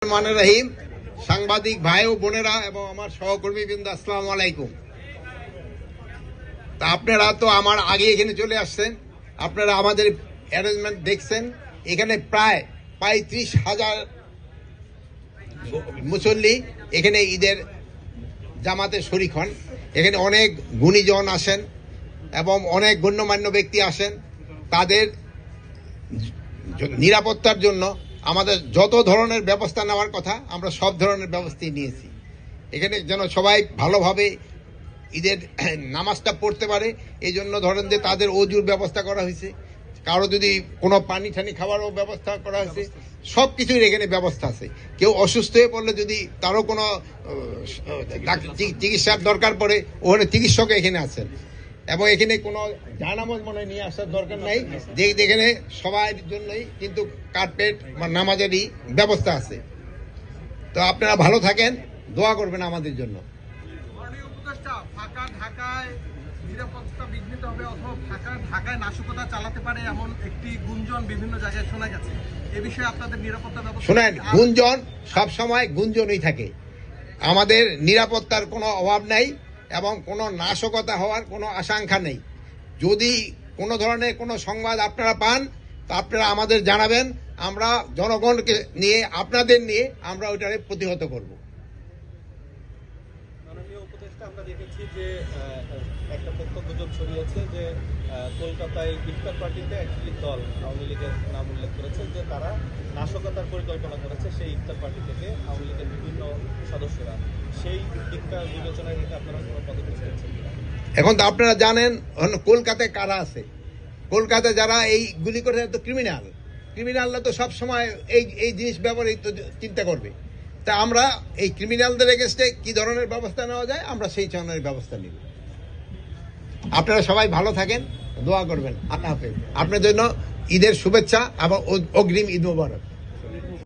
রহমানুর রহিম, সাংবাদিক ভাই ও বোনেরা এবং আমার সহকর্মীবৃন্দ, আসসালামু আলাইকুম। তা আপনারা তো আমার আগে এখানে চলে আসছেন, আপনারা আমাদের অ্যারেঞ্জমেন্ট দেখছেন। এখানে প্রায় ৩৫,০০০ মুসল্লি এখানে ঈদের জামাতে শরীক হন। এখানে অনেক গুণীজন আসেন এবং অনেক গণ্যমান্য ব্যক্তি আসেন। তাদের নিরাপত্তার জন্য আমাদের যত ধরনের ব্যবস্থা নেওয়ার কথা আমরা সব ধরনের ব্যবস্থাই নিয়েছি। এখানে যেন সবাই ভালোভাবে ঈদের নামাজটা পড়তে পারে, এই জন্য ধরেন যে তাদের অজুর ব্যবস্থা করা হয়েছে, কারো যদি কোনো পানি ঠানি খাওয়ারও ব্যবস্থা করা হয়েছে, সব কিছুর এখানে ব্যবস্থা আছে। কেউ অসুস্থ হয়ে পড়লে যদি তারও কোনো চিকিৎসার দরকার পড়ে, ওখানে চিকিৎসক এখানে আছেন। এবং এখানে কোনো জানামত মনে নিয়ে আসার দরকার নাই, যেখানে সবার জন্যই কিন্তু কার্পেট বা নামাজেরই ব্যবস্থা আছে। তো আপনারা ভালো থাকেন, দোয়া করবেন আমাদের জন্য। নিরাপত্তা বিঘ্নিত হবে অথবা ঢাকায় নাশকতা চালাতে পারে এমন একটি গুঞ্জন বিভিন্ন জায়গায় শোনা গেছে। এ বিষয়ে আপনাদের নিরাপত্তা ব্যবস্থা? শোনেন, গুঞ্জন সবসময় গুঞ্জনই থাকে। আমাদের নিরাপত্তার কোনো অভাব নাই এবং কোনো নাশকতা হওয়ার কোনো আশঙ্কা নেই। যদি কোনো ধরনের কোনো সংবাদ আপনারা পান তা আপনারা আমাদের জানাবেন, আমরা জনগণকে নিয়ে, আপনাদের নিয়ে আমরা ওইটারে প্রতিহত করব। মাননীয় উপদেষ্টা, আমরা দেখেছি যে একটা তথ্য গুজব ছড়িয়েছে যে কলকাতায় ইফতার পার্টিতে একটি দল আওয়ামী লীগের নাম উল্লেখ করেছে যে তারা নাশকতার পরিকল্পনা করেছে সেই ইফতার পার্টি থেকে আওয়ামী লীগের বিভিন্ন সদস্যরা। সেই দিকটা বিবেচনায় রেখে আপনারা কোনো পদক্ষেপ নিয়েছেন? এখন তো আপনারা জানেন কলকাতায় কারা আছে। কলকাতায় যারা এই গুলি করে তো ক্রিমিনালরা তো সবসময় এই জিনিস ব্যবহারই তো চিন্তা করবে। তা আমরা এই ক্রিমিনালদের এগেনস্টে কি ধরনের ব্যবস্থা নেওয়া যায় আমরা সেই ধরনের ব্যবস্থা নিব। আপনারা সবাই ভালো থাকেন, দোয়া করবেন। আল্লাহ হাফেজ। আপনার জন্য ঈদের শুভেচ্ছা এবং অগ্রিম ঈদ মোবারক।